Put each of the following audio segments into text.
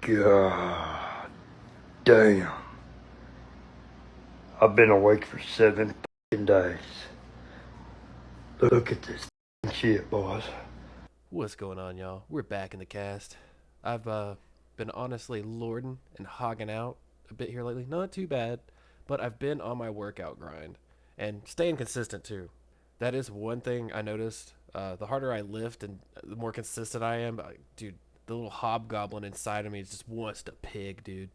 God damn. I've been awake for 7 days. Look at this shit, boys. What's going on, y'all? We're back in the cast. I've been honestly lording and hogging out a bit here lately. Not too bad, but I've been on my workout grind and staying consistent too. That is one thing I noticed. The harder I lift and the more consistent I am, dude, the little hobgoblin inside of me just wants to pig, dude.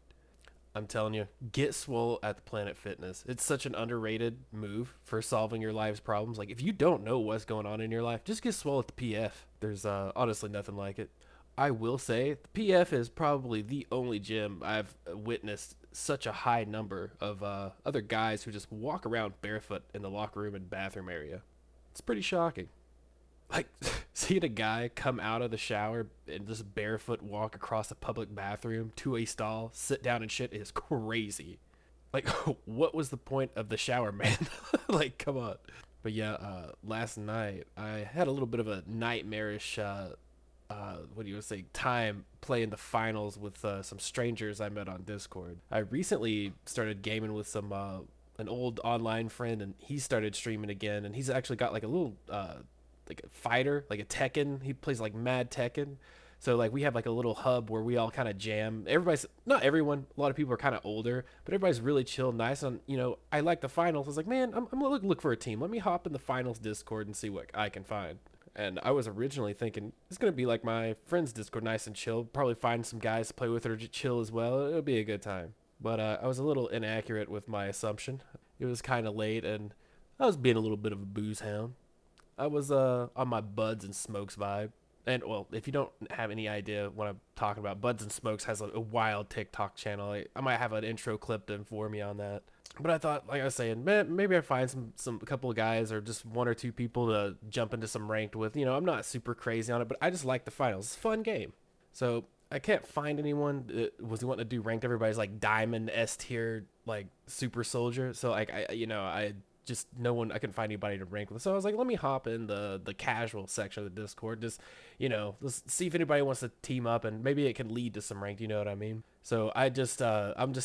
I'm telling you, get swole at the Planet Fitness. It's such an underrated move for solving your life's problems. Like, if you don't know what's going on in your life, just get swole at the PF. There's honestly nothing like it. I will say, the PF is probably the only gym I've witnessed such a high number of other guys who just walk around barefoot in the locker room and bathroom area. It's pretty shocking. Like, seeing a guy come out of the shower and just barefoot walk across a public bathroom to a stall, sit down and shit is crazy. Like, what was the point of the shower, man? Like, come on. But yeah, last night I had a little bit of a nightmarish, what do you say, time playing the finals with some strangers I met on Discord. I recently started gaming with some an old online friend, and he started streaming again, and he's actually got like a little like a fighter, like a Tekken. He plays like mad Tekken. So like we have like a little hub where we all kind of jam. Everybody's not everyone. A lot of people are kind of older, but everybody's really chill, nice. And I like the finals. I was like, man, I'm gonna look for a team. Let me hop in the finals Discord and see what I can find. And I was originally thinking it's gonna be like my friend's Discord, nice and chill. Probably find some guys to play with or chill as well. It'll be a good time. But I was a little inaccurate with my assumption. It was kind of late, and I was being a little bit of a booze hound. I was on my Buds and Smokes vibe. And well, if you don't have any idea what I'm talking about, Buds and Smokes has a wild TikTok channel. I might have an intro clip to inform you on that. But I thought, like I was saying, man, maybe I find some a couple of guys or just one or two people to jump into some ranked with. I'm not super crazy on it, but I just like the finals. It's a fun game. So I can't find anyone that was wanting to do ranked. Everybody's like diamond S tier, like super soldier. So like I just no one I couldn't find anybody to rank with. So I was like, let me hop in the casual section of the Discord. Just let's see if anybody wants to team up, and maybe it can lead to some ranked. You know what I mean? So I'm just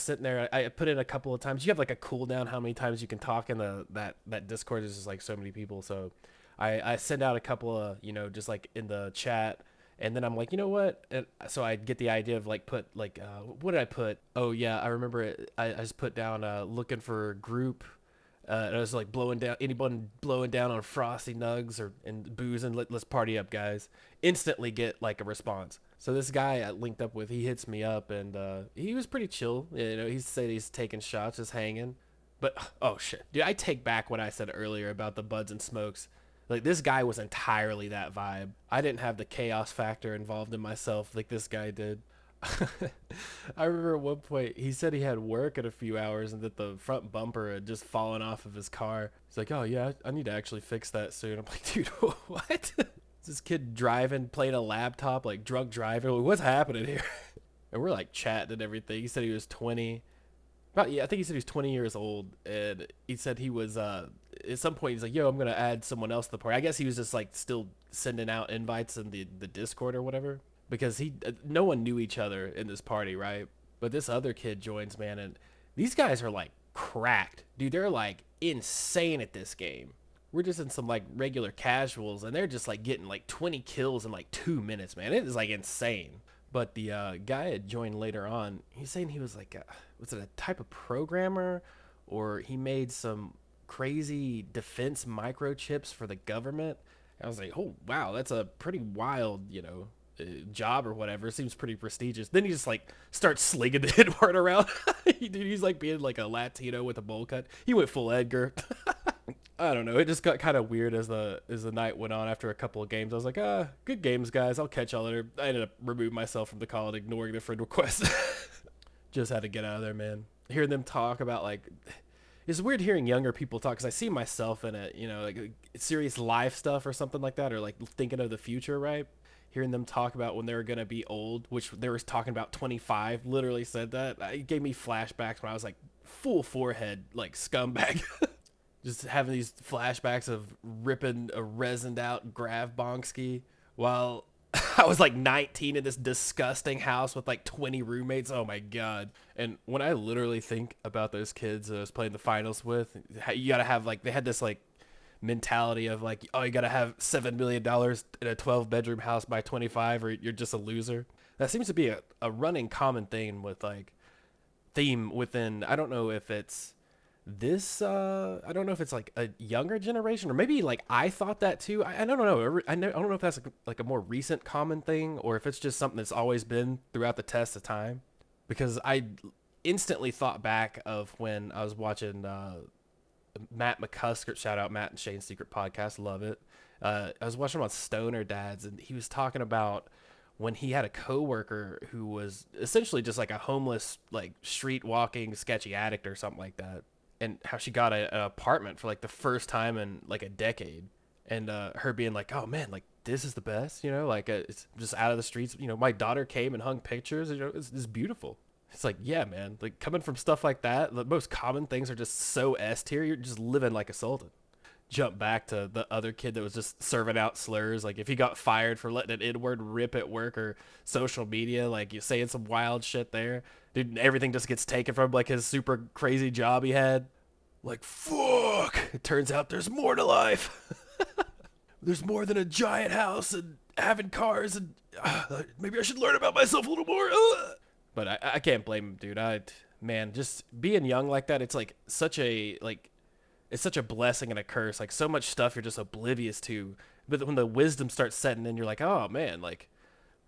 sitting there. I put in a couple of times. You have like a cooldown how many times you can talk in that Discord. Is just like so many people. So I send out a couple of just like in the chat. And then I'm like, you know what? And so I get the idea of like put like what did I put? Oh yeah, I remember it. I just put down looking for group. And I was like blowing down anyone blowing down on frosty nugs or and booze and let's party up, guys. Instantly get like a response. So this guy I linked up with, he hits me up, and he was pretty chill. He said he's taking shots, just hanging. But oh shit, dude, I take back what I said earlier about the Buds and Smokes. Like this guy was entirely that vibe. I didn't have the chaos factor involved in myself like this guy did. I remember at one point he said he had work in a few hours and that the front bumper had just fallen off of his car. He's like, "Oh yeah, I need to actually fix that soon." I'm like, "Dude, what?" This kid driving, playing a laptop, like drunk driving. Like, what's happening here? And we're like chatting and everything. He said he was 20. About, yeah, I think he said he was 20 years old, and he said he was at some point he's like, "Yo, I'm gonna add someone else to the party." I guess he was just like still sending out invites in the Discord or whatever, because he no one knew each other in this party, right? But this other kid joins, man, and these guys are like cracked, dude. They're like insane at this game. We're just in some like regular casuals, and they're just like getting like 20 kills in like 2 minutes, man. It is like insane. But the guy had joined later on. He's saying he was like, was it a type of programmer, or he made some crazy defense microchips for the government? I was like, oh wow, that's a pretty wild, job or whatever. Seems pretty prestigious. Then he just like starts slinging the hit word around. Dude, he's like being like a Latino with a bowl cut. He went full Edgar. I don't know. It just got kind of weird as the night went on. After a couple of games, I was like, good games, guys. I'll catch y'all later. I ended up removing myself from the call and ignoring the friend request. Just had to get out of there, man. Hearing them talk about like, it's weird hearing younger people talk because I see myself in it, like serious life stuff or something like that, or like thinking of the future, right? Hearing them talk about when they're gonna be old, which they were talking about 25. Literally said that. It gave me flashbacks when I was like full forehead, like scumbag. Just having these flashbacks of ripping a resined out Grav Bonski while I was like 19 in this disgusting house with like 20 roommates. Oh my god. And when I literally think about those kids I was playing the finals with, you gotta have like, they had this like mentality of like, oh, you gotta have $7 million in a 12-bedroom house by 25 or you're just a loser. That seems to be a running common thing with like theme within, I don't know if it's this I don't know if it's like a younger generation or maybe like I thought that too. I don't know. I don't know if that's like a more recent common thing or if it's just something that's always been throughout the test of time. Because I instantly thought back of when I was watching Matt McCusker, shout out Matt and Shane's Secret Podcast, love it. I was watching him on Stoner Dads, and he was talking about when he had a coworker who was essentially just like a homeless, like street walking, sketchy addict or something like that, and how she got an apartment for like the first time in like a decade, and her being like, "Oh man, like this is the best," you know, like it's just out of the streets. You know, my daughter came and hung pictures. You know, it's beautiful. It's like, yeah, man, like coming from stuff like that, the most common things are just so S tier. You're just living like a sultan. Jump back to the other kid that was just serving out slurs. Like if he got fired for letting an N-word rip at work or social media, like you saying some wild shit there, dude, everything just gets taken from like his super crazy job he had. Like, fuck, it turns out there's more to life. There's more than a giant house and having cars and maybe I should learn about myself a little more. But I can't blame him, dude. Man, just being young like that, it's like such a like it's such a blessing and a curse. Like so much stuff you're just oblivious to. But when the wisdom starts setting in, you're like, oh man, like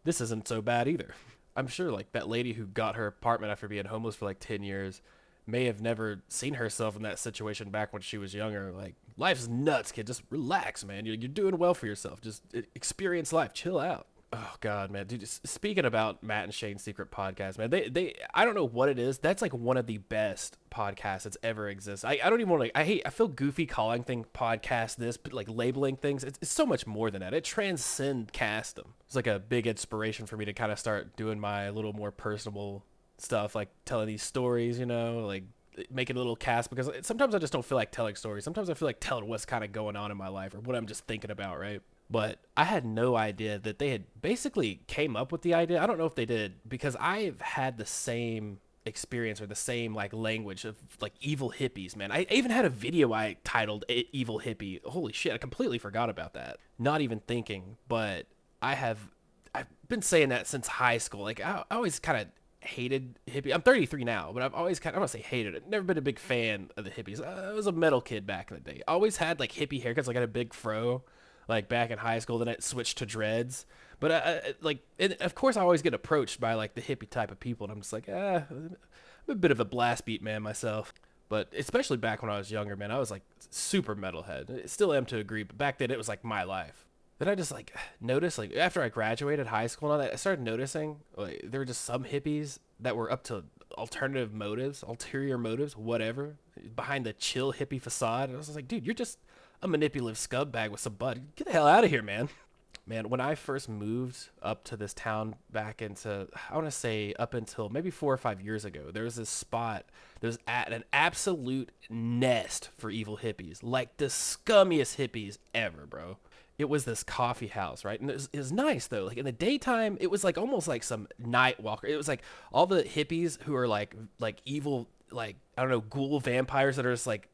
this isn't so bad either. I'm sure like that lady who got her apartment after being homeless for like 10 years may have never seen herself in that situation back when she was younger. Like life's nuts, kid. Just relax, man. You're doing well for yourself. Just experience life. Chill out. Oh god, man, dude. Speaking about Matt and Shane's Secret Podcast, man, they I don't know what it is. That's like one of the best podcasts that's ever exists. I don't even want to. I feel goofy calling thing podcast this, but like labeling things. It's so much more than that. It transcends castum. It's like a big inspiration for me to kind of start doing my little more personable stuff, like telling these stories. You know, like making a little cast because sometimes I just don't feel like telling stories. Sometimes I feel like telling what's kind of going on in my life or what I'm just thinking about, right? But I had no idea that they had basically came up with the idea. I don't know if they did because I've had the same experience or the same like language of like evil hippies, man. I even had a video I titled Evil Hippie. Holy shit, I completely forgot about that. Not even thinking, but I've been saying that since high school. Like I always kind of hated hippie. I'm 33 now, but I've always kind of, I don't want to say hated it. Never been a big fan of the hippies. I was a metal kid back in the day. Always had like hippie haircuts. Like I had a big fro like back in high school, then it switched to dreads. But like, of course, I always get approached by like the hippie type of people, and I'm just like, I'm a bit of a blast beat man myself. But especially back when I was younger, man, I was like super metalhead. I still am to a degree, but back then it was like my life. Then I just like noticed, like after I graduated high school and all that, I started noticing like there were just some hippies that were up to alternative motives, ulterior motives, whatever, behind the chill hippie facade. And I was just like, dude, you're just a manipulative scumbag with some bud. Get the hell out of here, man. Man, when I first moved up to this town back into, I want to say up until maybe 4 or 5 years ago, there was this spot, there's an absolute nest for evil hippies, like the scummiest hippies ever, bro. It was this coffee house, right? And it was nice though. Like in the daytime, it was like almost like some night walker. It was like all the hippies who are like evil, like I don't know, ghoul vampires that are just like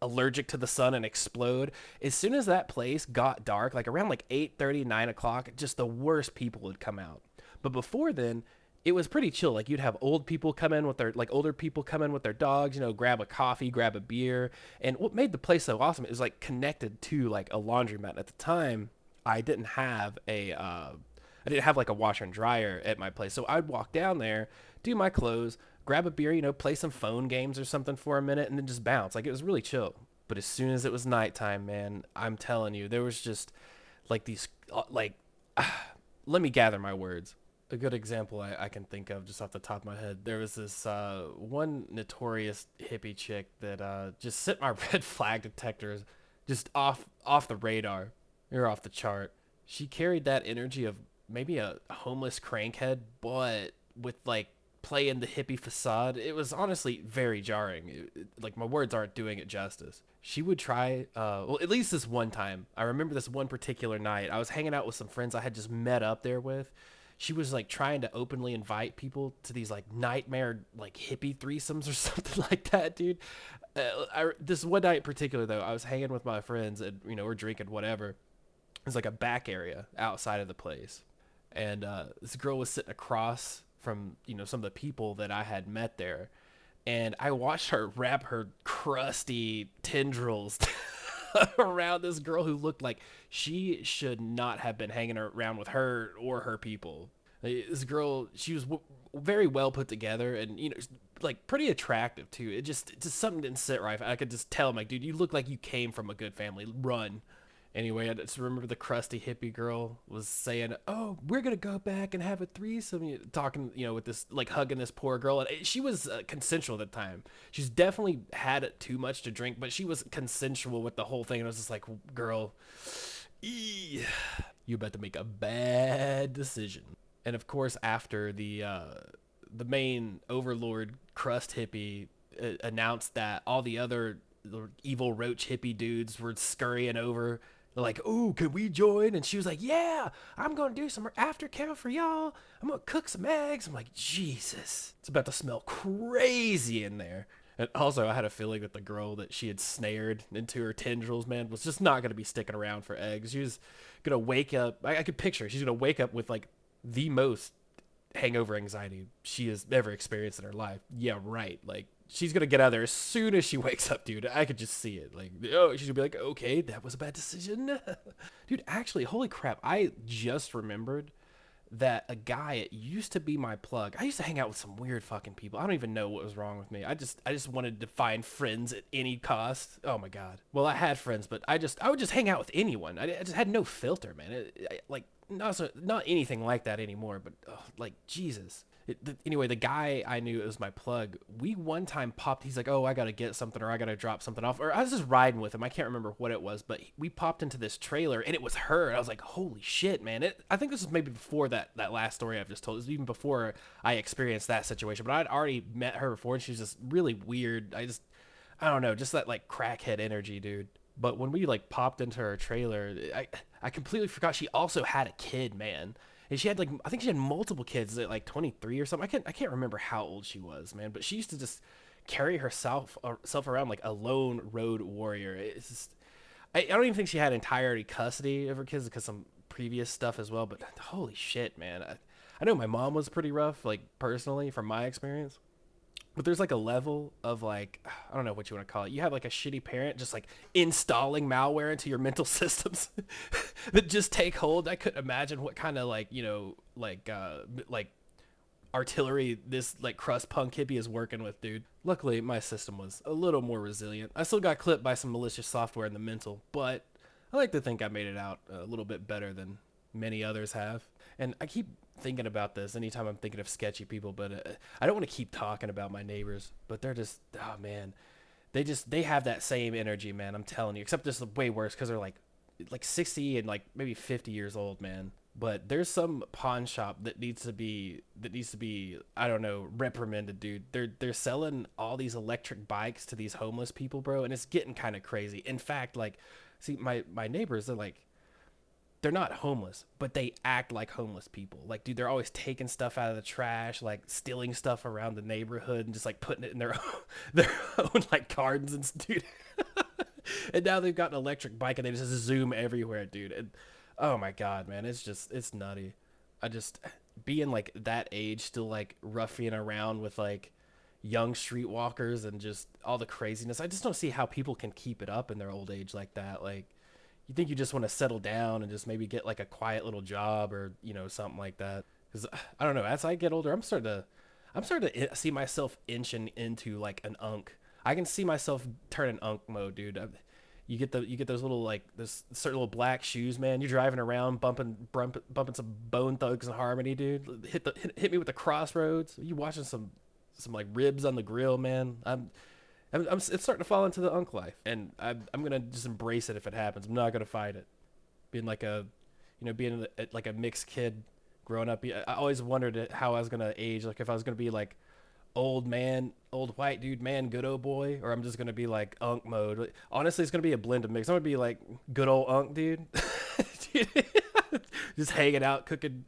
allergic to the sun and explode. As soon as that place got dark, like around like 8:30, 9 o'clock, just the worst people would come out. But before then, it was pretty chill. Like you'd have old people come in with their like older people come in with their dogs, you know, grab a coffee, grab a beer. And what made the place so awesome, it was like connected to like a laundromat. At the time, I didn't have like a washer and dryer at my place. So I'd walk down there, do my clothes, grab a beer, you know, play some phone games or something for a minute, and then just bounce. Like it was really chill. But as soon as it was nighttime, man, I'm telling you, there was just like these let me gather my words. A good example I can think of just off the top of my head, there was this one notorious hippie chick that just set my red flag detectors just off the radar. You're off the chart. She carried that energy of maybe a homeless crankhead, but with like playing the hippie facade. It was honestly very jarring. Like, my words aren't doing it justice. She would try, well, at least this one time. I remember this one particular night. I was hanging out with some friends I had just met up there with. She was like trying to openly invite people to these like nightmare like hippie threesomes or something like that, dude. This one night in particular though, I was hanging with my friends and we're drinking whatever. It's like a back area outside of the place, and this girl was sitting across from some of the people that I had met there, and I watched her wrap her crusty tendrils around this girl who looked like she should not have been hanging around with her or her people. This girl, she was very well put together, and like pretty attractive too. It just something didn't sit right. I could just tell, I'm like, dude, you look like you came from a good family. Run. Anyway, I just remember the crusty hippie girl was saying, "Oh, we're gonna go back and have a threesome," talking, with this, like, hugging this poor girl. And she was consensual at the time. She's definitely had too much to drink, but she was consensual with the whole thing. And I was just like, "Girl, you about to make a bad decision." And of course, after the main overlord crust hippie announced that all the other evil roach hippie dudes were scurrying over. They're like, "Oh, could we join?" And she was like, "Yeah, I'm going to do some after count for y'all. I'm going to cook some eggs." I'm like, Jesus, it's about to smell crazy in there. And also, I had a feeling that the girl that she had snared into her tendrils, man, was just not going to be sticking around for eggs. She was going to wake up. I could picture her. She's going to wake up with, like, the most hangover anxiety she has ever experienced in her life. Yeah, right. Like, she's gonna get out of there as soon as she wakes up, dude. I could just see it. Like, oh, she's gonna be like, "Okay, that was a bad decision." Dude, actually, holy crap, I just remembered that a guy, it used to be my plug. I used to hang out with some weird fucking people. I don't even know what was wrong with me. I just wanted to find friends at any cost. Oh my god. Well, I had friends, but I would just hang out with anyone. I just had no filter, man. Like, not anything like that anymore, but like, Jesus. Anyway, the guy I knew, it was my plug. We one time popped. He's like, "Oh, I gotta get something, or I gotta drop something off." Or I was just riding with him. I can't remember what it was, but we popped into this trailer, and it was her. And I was like, "Holy shit, man!" I think this was maybe before that last story I've just told. It was even before I experienced that situation. But I'd already met her before, and she was just really weird. I don't know, just that like crackhead energy, dude. But when we like popped into her trailer, I completely forgot she also had a kid, man. And she had like, I think she had multiple kids at like 23 or something. I can't remember how old she was, man. But she used to just carry herself around like a lone road warrior. It's just, I don't even think she had entirety custody of her kids because some previous stuff as well. But holy shit, man. I know my mom was pretty rough, like personally, from my experience. But there's like a level of like, I don't know what you want to call it. You have like a shitty parent just like installing malware into your mental systems that just take hold. I couldn't imagine what kind of like, like artillery this like crust punk hippie is working with, dude. Luckily, my system was a little more resilient. I still got clipped by some malicious software in the mental, but I like to think I made it out a little bit better than many others have. And I keep thinking about this anytime I'm thinking of sketchy people, but I don't want to keep talking about my neighbors, but they're just, oh man, they have that same energy, man. I'm telling you, except just way worse because they're like 60 and like maybe 50 years old, man. But there's some pawn shop that needs to be I don't know, reprimanded, dude. They're selling all these electric bikes to these homeless people, bro, and it's getting kind of crazy. In fact, like, see, my neighbors, they're not homeless, but they act like homeless people. Like, dude, they're always taking stuff out of the trash, like stealing stuff around the neighborhood and just like putting it in their their own like gardens and dude. And now they've got an electric bike and they just zoom everywhere, dude. And oh my god, man, it's nutty. I just being like that age, still like roughing around with like young streetwalkers and just all the craziness. I just don't see how people can keep it up in their old age like that. Like, you think you just want to settle down and just maybe get like a quiet little job or something like that. Because I don't know, as I get older, I'm starting to see myself inching into like an unk. I can see myself turning unk mode, dude. You get those little like this certain little black shoes, man. You're driving around bumping some Bone Thugs and Harmony, dude. Hit me with the Crossroads. You watching some like ribs on the grill, man. It's starting to fall into the unk life, and I'm gonna just embrace it if it happens. I'm not gonna fight it. Being like being like a mixed kid growing up. I always wondered how I was gonna age, like if I was gonna be like old man, old white dude, man, good old boy, or I'm just gonna be like unk mode. Honestly, it's gonna be a blend of mix. I'm gonna be like good old unk dude, just hanging out, cooking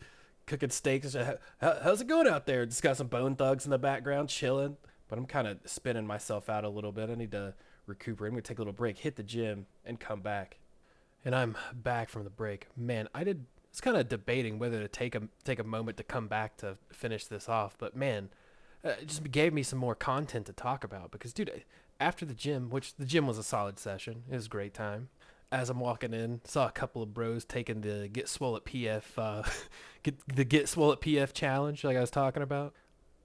steaks. How's it going out there? Just got some Bone Thugs in the background, chilling. But I'm kind of spinning myself out a little bit. I need to recuperate. I'm gonna take a little break, hit the gym, and come back. And I'm back from the break. Man, I did. It's kind of debating whether to take a moment to come back to finish this off. But man, it just gave me some more content to talk about because, dude, after the gym, which the gym was a solid session, it was a great time. As I'm walking in, saw a couple of bros taking the Get Swole at PF, Get Swole at PF challenge, like I was talking about.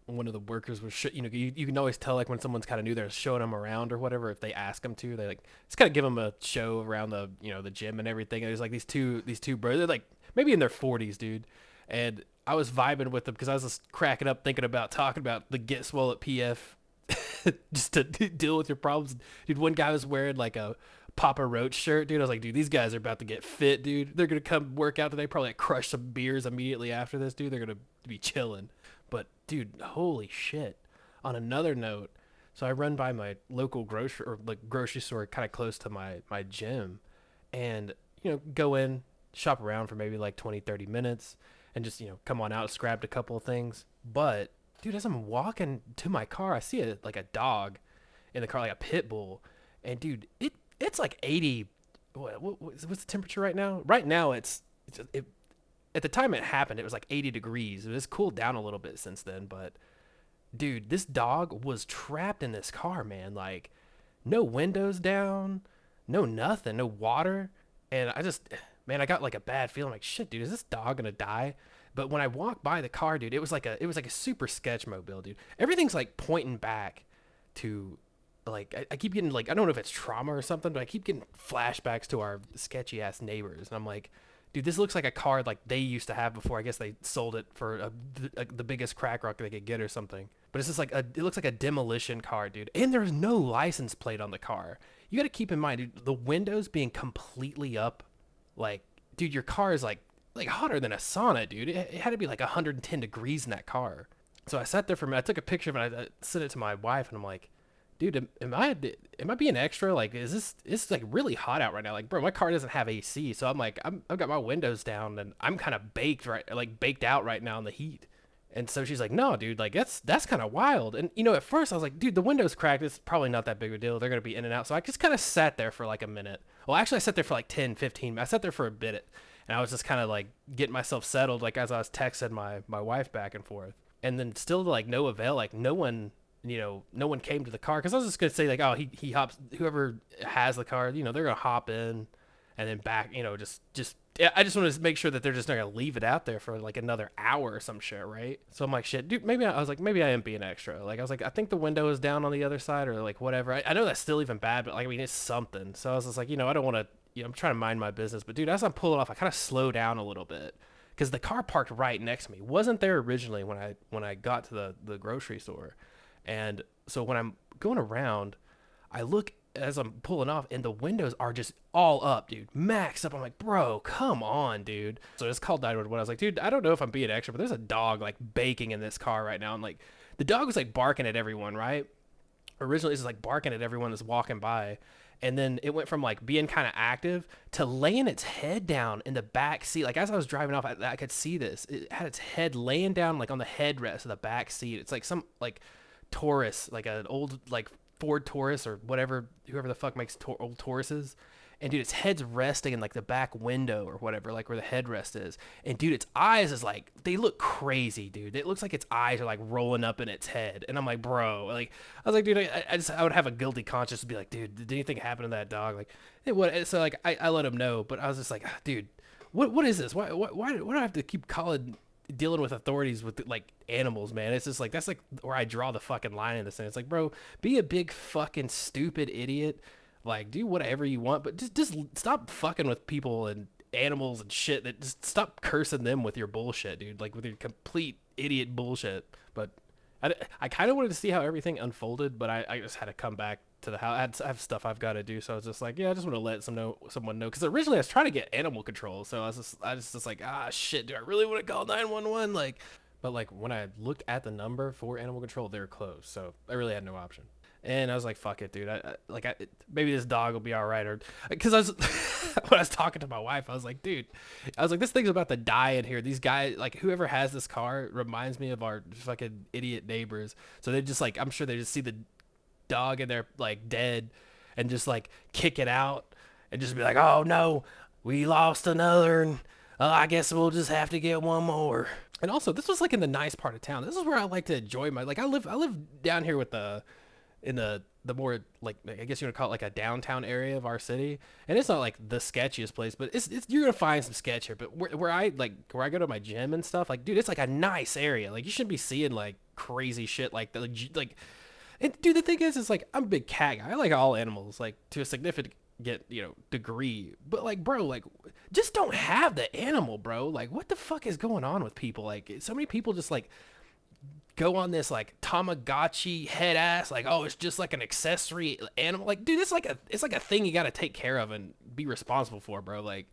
One of the workers was, you can always tell like when someone's kind of new, they're showing them around or whatever. If they ask them to, they like just kind of give them a show around the the gym and everything. And there's like these two bros, they're like maybe in their 40s, dude, and I was vibing with them because I was just cracking up thinking about talking about the Get Swole at PF just to deal with your problems. Dude, one guy was wearing like a Papa Roach shirt, dude. I was like, dude, these guys are about to get fit, dude. They're gonna come work out today, probably like crush some beers immediately after this, dude. They're gonna be chilling. But dude, holy shit. On another note, so I run by my local grocery store kind of close to my gym, and go in, shop around for maybe like 20-30 minutes, and just come on out, just grabbed a couple of things. But dude, as I'm walking to my car, I see a dog in the car, like a pit bull, and dude, it's like 80. What's the temperature right now? Right now it's at the time it happened, it was like 80 degrees. It has cooled down a little bit since then, but dude, this dog was trapped in this car, man. Like, no windows down, no nothing, no water. And man, I got like a bad feeling. Like, shit, dude, is this dog gonna die? But when I walked by the car, dude, it was like a super sketch mobile, dude. Everything's like pointing back to like I keep getting like I don't know if it's trauma or something, but I keep getting flashbacks to our sketchy ass neighbors, and I'm like, dude, this looks like a car like they used to have before. I guess they sold it for the biggest crack rock they could get or something. But it's just like it looks like a demolition car, dude. And there's no license plate on the car. You got to keep in mind, dude, the windows being completely up. Like, dude, your car is like hotter than a sauna, dude. It had to be like 110 degrees in that car. So I sat there for a minute. I took a picture of it. I sent it to my wife, and I'm like, dude, am I being extra? Like, it's like really hot out right now. Like, bro, my car doesn't have AC, so I'm like, I've got my windows down, and I'm kind of baked out right now in the heat. And so she's like, no, dude, like that's kind of wild. And at first I was like, dude, the window's cracked. It's probably not that big of a deal. They're gonna be in and out. So I just kind of sat there for like a minute. Well, actually, I sat there for like 10, 15. I sat there for a bit, and I was just kind of like getting myself settled, like as I was texting my wife back and forth. And then still like no avail. Like no one came to the car, because I was just gonna say like, oh, he hops, whoever has the car, they're gonna hop in and then back, just I just want to make sure that they're just not gonna leave it out there for like another hour or some shit, right? So I'm like, shit, dude, maybe I was like, maybe I am being extra. Like I was like, I think the window is down on the other side or like whatever. I know that's still even bad, but like, I mean, it's something. So I was just like, I don't want to, I'm trying to mind my business, but dude, as I'm pulling off, I kind of slow down a little bit, because the car parked right next to me. Wasn't there originally when I got to the grocery store. And so when I'm going around, I look as I'm pulling off, and the windows are just all up, dude, max up. I'm like, bro, come on, dude. So I just called 911. I was like, dude, I don't know if I'm being extra, but there's a dog like baking in this car right now. And like, the dog was like barking at everyone, right? Originally, it's like barking at everyone that's walking by. And then it went from like being kind of active to laying its head down in the back seat. Like as I was driving off, I could see this. It had its head laying down like on the headrest of the back seat. It's like some like Taurus, like an old like Ford Taurus or whatever, whoever the fuck makes old Tauruses. And dude, its head's resting in like the back window or whatever, like where the headrest is. And dude, its eyes is like, they look crazy, dude. It looks like its eyes are like rolling up in its head. And I'm like, bro, like, I was like, dude, I would have a guilty conscience to be like, dude, did anything happen to that dog? Like, what? So like, I let him know, but I was just like, dude, what is this? Why do I have to keep dealing with authorities with like animals, man? It's just like, that's like where I draw the fucking line in this thing. It's like, bro, be a big fucking stupid idiot, like do whatever you want, but just stop fucking with people and animals and shit. That just stop cursing them with your bullshit, dude, like with your complete idiot bullshit. But I kind of wanted to see how everything unfolded, but I just had to come back to the house. I have stuff I've got to do, so I was just like, yeah, I just want to let someone know. Because originally I was trying to get animal control, so I was just like, ah, shit, do I really want to call 911? Like, but like when I looked at the number for animal control, they're closed, so I really had no option. And I was like, "Fuck it, dude. Maybe this dog will be all right." Or because I was when I was talking to my wife, I was like, "Dude, I was like, this thing's about to die in here. These guys, like, whoever has this car, reminds me of our fucking idiot neighbors. So they just like, I'm sure they just see the dog and they're like dead, and just like kick it out, and just be like, "Oh no, we lost another, and I guess we'll just have to get one more." And also, this was like in the nice part of town. This is where I like to enjoy my like. I live down here with the in the more like I guess you would call it like a downtown area of our city, and it's not like the sketchiest place, but it's you're gonna find some sketch here. But where I go to my gym and stuff, like dude, it's like a nice area. Like you shouldn't be seeing like crazy shit like the like. And dude, the thing is like I'm a big cat guy. I like all animals like to a significant degree, but like bro, like just don't have the animal, bro. Like what the fuck is going on with people? Like so many people just like go on this like Tamagotchi head ass like, oh, it's just like an accessory animal. Like dude, it's like a thing you got to take care of and be responsible for, bro. Like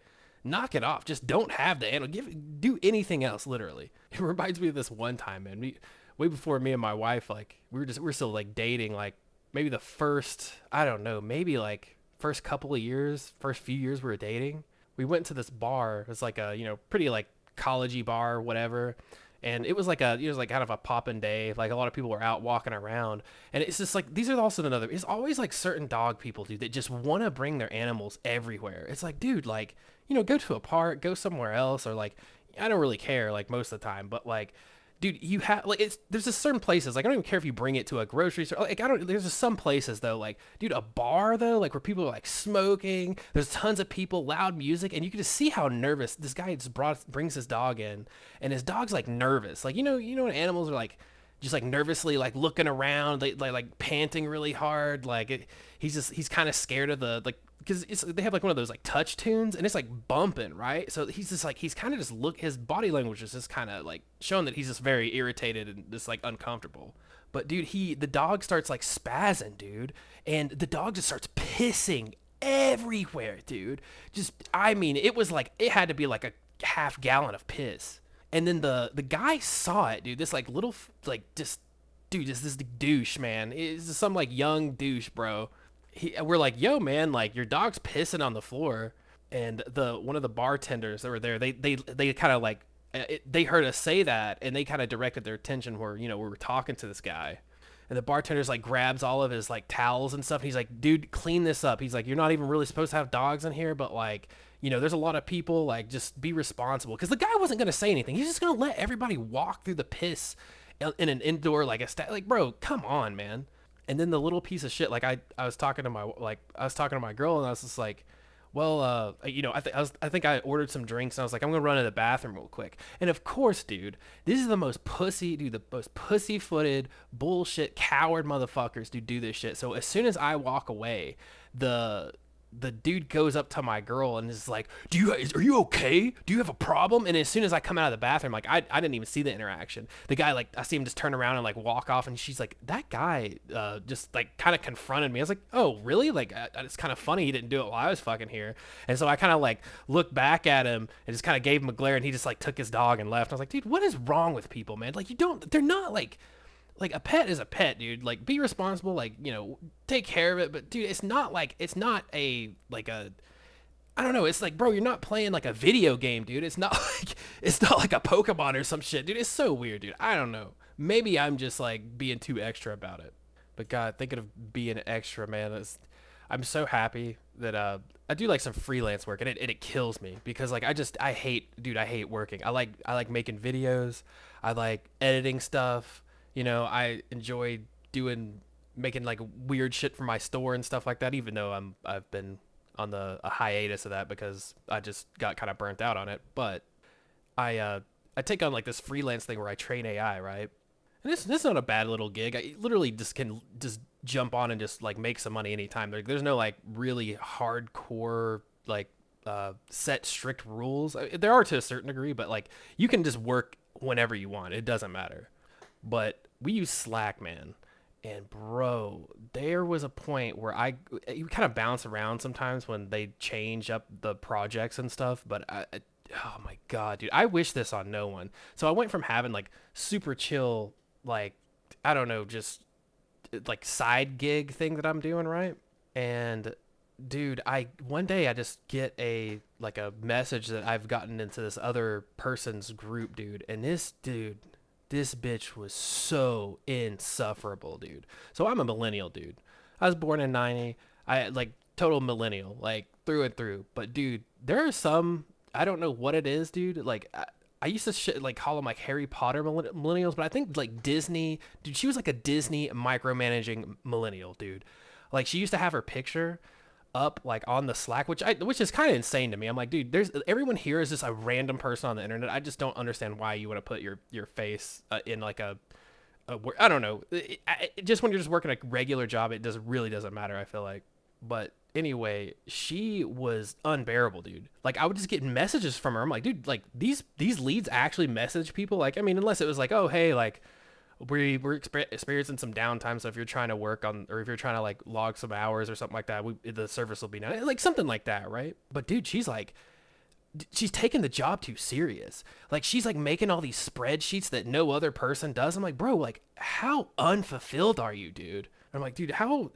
knock it off. Just don't have the animal. Do anything else, literally. It reminds me of this one time, man. Way before me and my wife, like we were still like dating, like maybe the first, I don't know, maybe like first couple of years, first few years we were dating. We went to this bar. It was like a, pretty like collegey bar, whatever. And it was like it was like kind of a poppin' day. Like a lot of people were out walking around, and it's just like these are also another. It's always like certain dog people, dude, that just want to bring their animals everywhere. It's like, dude, like go to a park, go somewhere else, or like I don't really care, like most of the time, but like, dude, you have like there's just certain places like I don't even care if you bring it to a grocery store. Like I don't. There's just some places though, like dude, a bar though, like where people are like smoking. There's tons of people, loud music, and you can just see how nervous this guy just brings his dog in, and his dog's like nervous. Like when animals are like just like nervously like looking around, like panting really hard. Like he's kind of scared of the like. Because they have like one of those like touch tunes and it's like bumping, right? So he's just like he's kind of just his body language is just kind of like showing that he's just very irritated and just like uncomfortable. But dude, the dog starts like spazzing, dude, and the dog just starts pissing everywhere, dude. Just I mean, it was like it had to be like a half gallon of piss. And then the guy saw it, dude. This like little like just dude, this douche, man. It's some like young douche, bro. We're like, yo, man, like your dog's pissing on the floor, and one of the bartenders that were there, they kind of like they heard us say that, and they kind of directed their attention where we were talking to this guy, and the bartender's like grabs all of his like towels and stuff. And he's like, dude, clean this up. He's like, you're not even really supposed to have dogs in here, but like there's a lot of people, like just be responsible, because the guy wasn't gonna say anything. He's just gonna let everybody walk through the piss in an indoor like like, bro, come on, man. And then the little piece of shit, like I was talking to my girl, and I was just like, well, I think I ordered some drinks, and I was like, I'm gonna run to the bathroom real quick. And of course, dude, this is the most pussy-footed bullshit coward motherfuckers to do this shit. So as soon as I walk away, the dude goes up to my girl and is like, are you okay? Do you have a problem? And as soon as I come out of the bathroom, like I didn't even see the interaction. The guy, like, I see him just turn around and like walk off, and she's like, that guy just like kind of confronted me. I was like, oh really? Like it's kind of funny he didn't do it while I was fucking here. And so I kind of like looked back at him and just kind of gave him a glare, and he just like took his dog and left. I was like, dude, what is wrong with people, man? Like they're not like a pet is a pet, dude. Like be responsible, like take care of it. But dude, it's not a like a, I don't know. It's like, bro, you're not playing like a video game, dude. It's not like a Pokemon or some shit, dude. It's so weird, dude. I don't know. Maybe I'm just like being too extra about it. But God, thinking of being extra, man, I'm so happy that I do like some freelance work, and it kills me because like I hate working. I like making videos. I like editing stuff. I enjoy making like weird shit for my store and stuff like that, even though I've been on a hiatus of that because I just got kind of burnt out on it. But I take on like this freelance thing where I train AI, right? And this not a bad little gig. I literally just can just jump on and just like make some money anytime. There's no like really hardcore like set strict rules. There are to a certain degree, but like you can just work whenever you want. It doesn't matter. But we use Slack, man, And bro, there was a point where you kind of bounce around sometimes when they change up the projects and stuff. But oh my god, dude, I wish this on no one. So I went from having like super chill, like I don't know, just like side gig thing that I'm doing, right? And dude, I one day I just get a message that I've gotten into this other person's group, dude, and this bitch was so insufferable, dude. So I'm a millennial, dude. I was born in 90. I like total millennial, like through and through. But dude, there are some, I don't know what it is, dude. Like I used to like call them like Harry Potter millennials, but I think like Disney, dude, she was like a Disney micromanaging millennial, dude. Like she used to have her picture up like on the Slack, which is kind of insane to me. I'm like, dude, there's everyone here is just a random person on the internet. I just don't understand why you want to put your face in like I don't know. Just when you're just working a regular job, it really doesn't matter. I feel like, but anyway, she was unbearable, dude. Like I would just get messages from her. I'm like, dude, like these leads actually message people. Like, I mean, unless it was like, oh, hey, like we're experiencing some downtime, so if you're trying to work on, or if you're trying to like log some hours or something like that, the service will be down, like something like that, right? But dude, she's taking the job too serious. Like she's like making all these spreadsheets that no other person does. I'm like, bro, like how unfulfilled are you, dude? I'm like, dude, how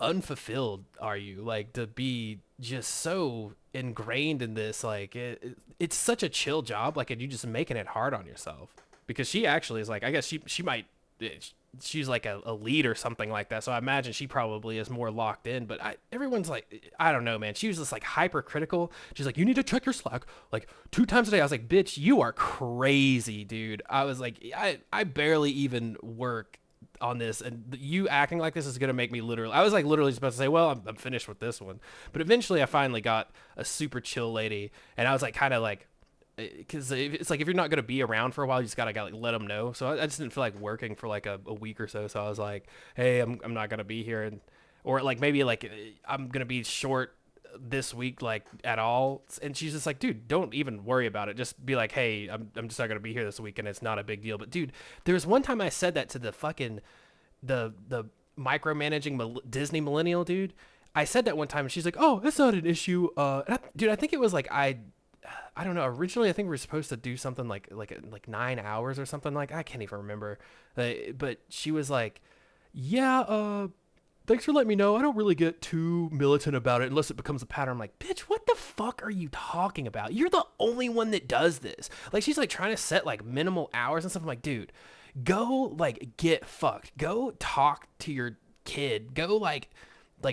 unfulfilled are you, like, to be just so ingrained in this? Like it's such a chill job, like, and you just making it hard on yourself. Because she actually is like, I guess she might, she's like a lead or something like that. So I imagine she probably is more locked in. But everyone's like, I don't know, man. She was just like hypercritical. She's like, you need to check your Slack like 2 times a day. I was like, bitch, you are crazy, dude. I was like, I barely even work on this, and you acting like this is gonna make me literally. I was like literally supposed to say, well, I'm finished with this one. But eventually, I finally got a super chill lady, and I was like, kind of like, because it's like if you're not going to be around for a while, you just gotta like let them know. So I just didn't feel like working for like a week or so. So I was like, hey, I'm not going to be here, and or like maybe like I'm going to be short this week, like at all. And she's just like, dude, don't even worry about it. Just be like, hey, I'm just not going to be here this week, and it's not a big deal. But dude, there was one time I said that to the fucking the micromanaging Disney millennial dude. I said that one time, and she's like, oh, that's not an issue. Dude, I think it was like I don't know. Originally, I think we were supposed to do something like 9 hours or something, like I can't even remember. But she was like, "Yeah, thanks for letting me know. I don't really get too militant about it unless it becomes a pattern." I'm like, "Bitch, what the fuck are you talking about? You're the only one that does this." Like she's like trying to set like minimal hours and stuff. I'm like, dude, go like get fucked. Go talk to your kid. Go like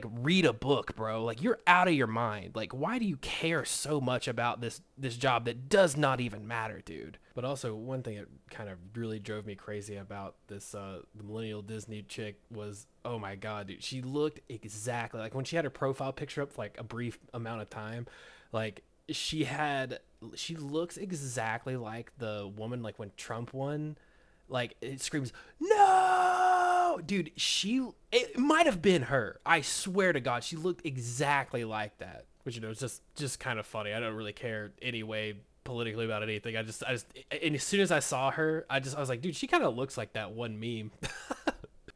read a book, bro. Like you're out of your mind. Like why do you care so much about this job that does not even matter, dude? But also one thing that kind of really drove me crazy about this the millennial Disney chick was, oh my god, dude, she looked exactly like when she had her profile picture up for like a brief amount of time, like she looks exactly like the woman like when Trump won. Like it screams no, dude. It might have been her. I swear to God, she looked exactly like that. Which, you know, is just kind of funny. I don't really care anyway politically about anything. I just and as soon as I saw her, I was like, dude, she kind of looks like that one meme.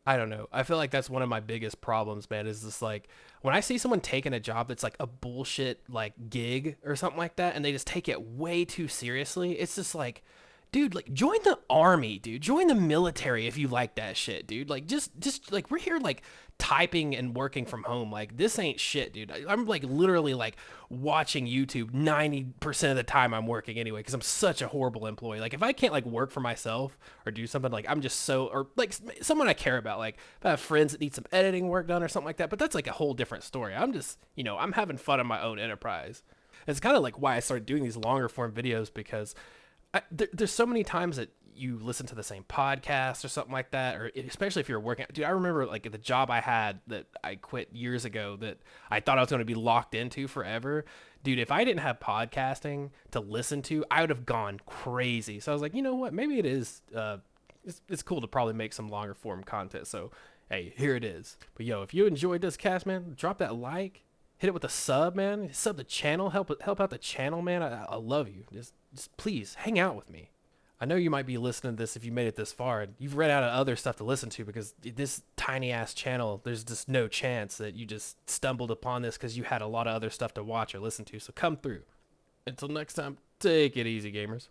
I don't know. I feel like that's one of my biggest problems, man, is just like when I see someone taking a job that's like a bullshit like gig or something like that, and they just take it way too seriously. It's just like, dude, like join the army, dude. Join the military if you like that shit, dude. Like just like we're here like typing and working from home. Like this ain't shit, dude. I'm like literally like watching YouTube 90% of the time I'm working anyway because I'm such a horrible employee. Like if I can't like work for myself or do something, like I'm just so, or like someone I care about, like if I have friends that need some editing work done or something like that, but that's like a whole different story. I'm just, you know, I'm having fun on my own enterprise. It's kind of like why I started doing these longer form videos because there's so many times that you listen to the same podcast or something like that, or especially if you're working. Dude, I remember like the job I had that I quit years ago that I thought I was going to be locked into forever. Dude, if I didn't have podcasting to listen to, I would have gone crazy. So I was like, you know what? Maybe it is, it's cool to probably make some longer form content. So, hey, here it is. But yo, if you enjoyed this cast, man, drop that like. Hit it with a sub, man. Sub the channel. Help out the channel, man. I love you. Just please hang out with me. I know you might be listening to this if you made it this far, and you've ran out of other stuff to listen to because this tiny ass channel, there's just no chance that you just stumbled upon this because you had a lot of other stuff to watch or listen to. So come through. Until next time, take it easy, gamers.